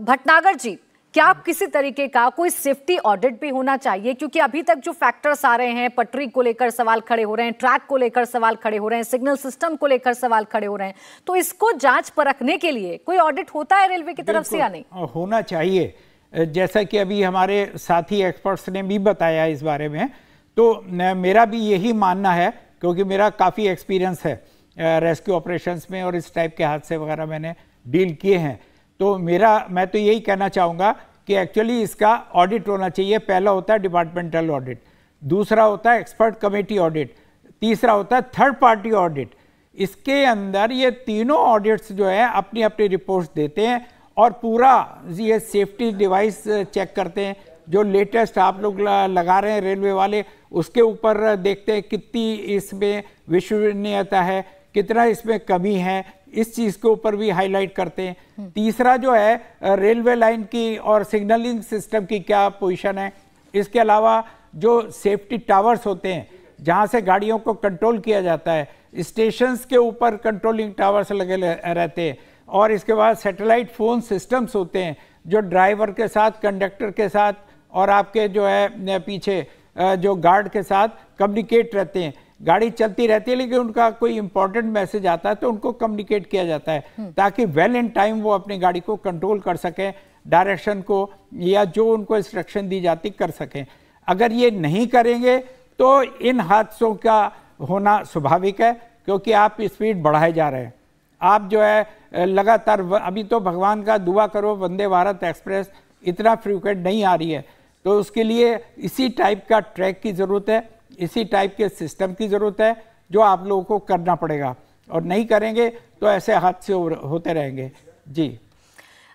भटनागर जी, क्या किसी तरीके का कोई सेफ्टी ऑडिट भी होना चाहिए? क्योंकि अभी तक जो फैक्टर्स आ रहे हैं, पटरी को लेकर सवाल खड़े हो रहे हैं, ट्रैक को लेकर सवाल खड़े हो रहे हैं, सिग्नल सिस्टम को लेकर सवाल खड़े हो रहे हैं, तो इसको जांच परखने के लिए कोई ऑडिट होता है रेलवे की तरफ से या नहीं? होना चाहिए। जैसा कि अभी हमारे साथी एक्सपर्ट्स ने भी बताया इस बारे में, तो मेरा भी यही मानना है, क्योंकि मेरा काफ़ी एक्सपीरियंस है रेस्क्यू ऑपरेशंस में और इस टाइप के हादसे वगैरह मैंने डील किए हैं। तो मैं तो यही कहना चाहूँगा कि एक्चुअली इसका ऑडिट होना चाहिए। पहला होता है डिपार्टमेंटल ऑडिट, दूसरा होता है एक्सपर्ट कमेटी ऑडिट, तीसरा होता है थर्ड पार्टी ऑडिट। इसके अंदर ये तीनों ऑडिट्स जो है अपनी अपनी रिपोर्ट्स देते हैं और पूरा ये सेफ्टी डिवाइस चेक करते हैं। जो लेटेस्ट आप लोग लगा रहे हैं रेलवे वाले, उसके ऊपर देखते हैं कितनी इसमें विश्वसनीयता है, कितना इसमें कमी है, इस चीज़ के ऊपर भी हाईलाइट करते हैं। तीसरा जो है रेलवे लाइन की और सिग्नलिंग सिस्टम की क्या पोजीशन है। इसके अलावा जो सेफ्टी टावर्स होते हैं जहाँ से गाड़ियों को कंट्रोल किया जाता है, स्टेशंस के ऊपर कंट्रोलिंग टावर्स लगे रहते हैं। और इसके बाद सैटेलाइट फ़ोन सिस्टम्स होते हैं जो ड्राइवर के साथ, कंडक्टर के साथ और आपके जो है पीछे जो गार्ड के साथ कम्युनिकेट रहते हैं। गाड़ी चलती रहती है लेकिन उनका कोई इंपॉर्टेंट मैसेज आता है तो उनको कम्युनिकेट किया जाता है ताकि वेल इन टाइम वो अपनी गाड़ी को कंट्रोल कर सकें, डायरेक्शन को या जो उनको इंस्ट्रक्शन दी जाती कर सकें। अगर ये नहीं करेंगे तो इन हादसों का होना स्वाभाविक है, क्योंकि आप स्पीड बढ़ाए जा रहे हैं। आप जो है लगातार, अभी तो भगवान का दुआ करो वंदे भारत एक्सप्रेस इतना फ्रीक्वेंट नहीं आ रही है, तो उसके लिए इसी टाइप का ट्रैक की ज़रूरत है, इसी टाइप के सिस्टम की ज़रूरत है जो आप लोगों को करना पड़ेगा। और नहीं करेंगे तो ऐसे हादसे होते रहेंगे। जी,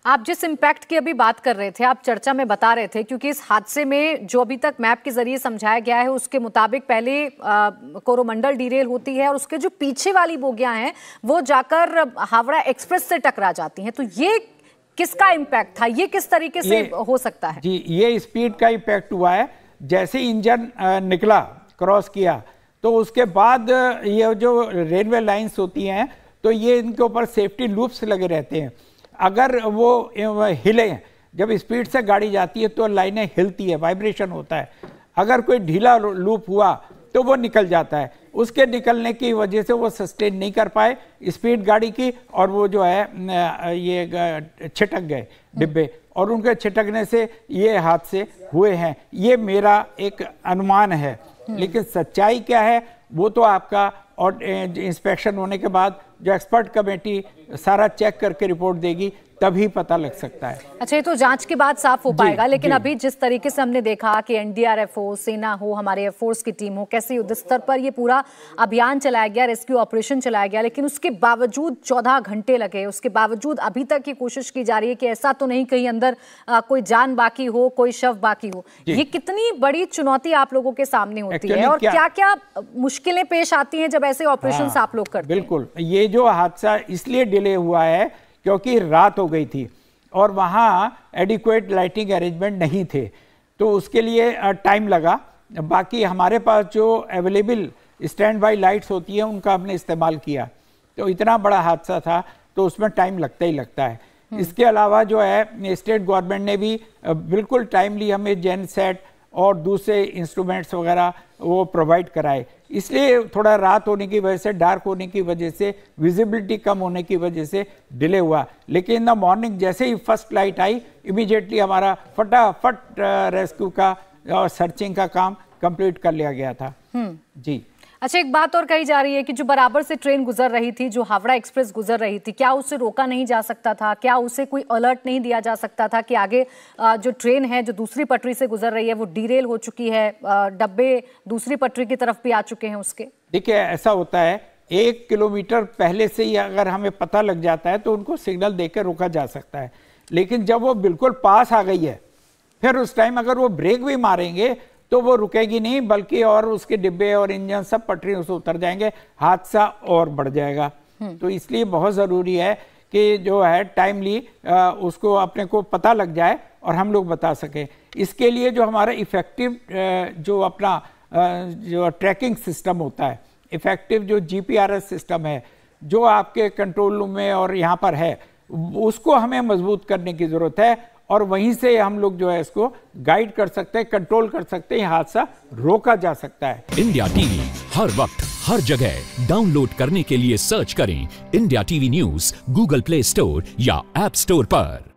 आप जिस इम्पैक्ट की अभी बात कर रहे थे, आप चर्चा में बता रहे थे, क्योंकि इस हादसे में जो अभी तक मैप के जरिए समझाया गया है उसके मुताबिक पहले कोरोमंडल डीरेल होती है और उसके जो पीछे वाली बोगियां हैं वो जाकर हावड़ा एक्सप्रेस से टकरा जाती हैं। तो ये किसका इम्पैक्ट था, ये किस तरीके से हो सकता है? जी, ये स्पीड का इम्पैक्ट हुआ है। जैसे इंजन निकला, क्रॉस किया, तो उसके बाद ये जो रेलवे लाइंस होती हैं तो ये इनके ऊपर सेफ्टी लूप्स लगे रहते हैं। अगर वो हिले, जब स्पीड से गाड़ी जाती है तो लाइनें हिलती है, वाइब्रेशन होता है। अगर कोई ढीला लूप हुआ तो वो निकल जाता है। उसके निकलने की वजह से वो सस्टेन नहीं कर पाए स्पीड गाड़ी की, और वो जो है ये छिटक गए डिब्बे, और उनके छिटकने से ये हादसे हुए हैं। ये मेरा एक अनुमान है, लेकिन सच्चाई क्या है वो तो आपका और इंस्पेक्शन होने के बाद जो एक्सपर्ट कमेटी सारा चेक करके रिपोर्ट देगी तभी पता लग सकता है। अच्छा, ये तो जांच के बाद साफ हो पाएगा, लेकिन अभी जिस तरीके से हमने देखा कि एनडीआरएफ हो, सेना हो, हमारे एयरफोर्स की टीम हो, कैसे युद्ध स्तर पर ये पूरा अभियान चलाया गया, रेस्क्यू ऑपरेशन चलाया गया, लेकिन उसके बावजूद 14 घंटे लगे, उसके बावजूद अभी तक ये कोशिश की जा रही है कि ऐसा तो नहीं कहीं अंदर कोई जान बाकी हो, कोई शव बाकी हो। ये कितनी बड़ी चुनौती आप लोगों के सामने होती है और क्या क्या मुश्किलें पेश आती हैं जब ऐसे ऑपरेशन आप लोग करते हैं? बिल्कुल, ये जो हादसा इसलिए डिले हुआ है क्योंकि रात हो गई थी और वहाँ एडिक्वेट लाइटिंग अरेंजमेंट नहीं थे, तो उसके लिए टाइम लगा। बाकी हमारे पास जो अवेलेबल स्टैंड बाई लाइट्स होती हैं उनका हमने इस्तेमाल किया, तो इतना बड़ा हादसा था तो उसमें टाइम लगता ही लगता है। इसके अलावा जो है स्टेट गवर्नमेंट ने भी बिल्कुल टाइमली हमें जेन सेट और दूसरे इंस्ट्रूमेंट्स वगैरह वो प्रोवाइड कराए। इसलिए थोड़ा रात होने की वजह से, डार्क होने की वजह से, विजिबिलिटी कम होने की वजह से डिले हुआ। लेकिन इन द मॉर्निंग जैसे ही फर्स्ट लाइट आई, इमीडिएटली हमारा फटाफट रेस्क्यू का और सर्चिंग का काम कंप्लीट कर लिया गया था। जी, अच्छा, एक बात और कही जा रही है कि जो बराबर से ट्रेन गुजर रही थी, जो हावड़ा एक्सप्रेस गुजर रही थी, क्या उसे रोका नहीं जा सकता था? क्या उसे कोई अलर्ट नहीं दिया जा सकता था कि आगे जो ट्रेन है जो दूसरी पटरी से गुजर रही है वो डीरेल हो चुकी है, डब्बे दूसरी पटरी की तरफ भी आ चुके हैं उसके? देखिए, ऐसा होता है 1 किलोमीटर पहले से ही अगर हमें पता लग जाता है तो उनको सिग्नल देकर रोका जा सकता है। लेकिन जब वो बिल्कुल पास आ गई है, फिर उस टाइम अगर वो ब्रेक भी मारेंगे तो वो रुकेगी नहीं, बल्कि और उसके डिब्बे और इंजन सब पटरियों से उतर जाएंगे, हादसा और बढ़ जाएगा। तो इसलिए बहुत ज़रूरी है कि जो है टाइमली उसको अपने को पता लग जाए और हम लोग बता सकें। इसके लिए जो हमारा इफ़ेक्टिव जो अपना जो ट्रैकिंग सिस्टम होता है, इफ़ेक्टिव जो GPRS सिस्टम है जो आपके कंट्रोल रूम में और यहाँ पर है, उसको हमें मजबूत करने की जरूरत है और वहीं से हम लोग जो है इसको गाइड कर सकते हैं, कंट्रोल कर सकते हैं, हादसा रोका जा सकता है। इंडिया टीवी हर वक्त हर जगह डाउनलोड करने के लिए सर्च करें India TV news Google play store या ऐप स्टोर पर।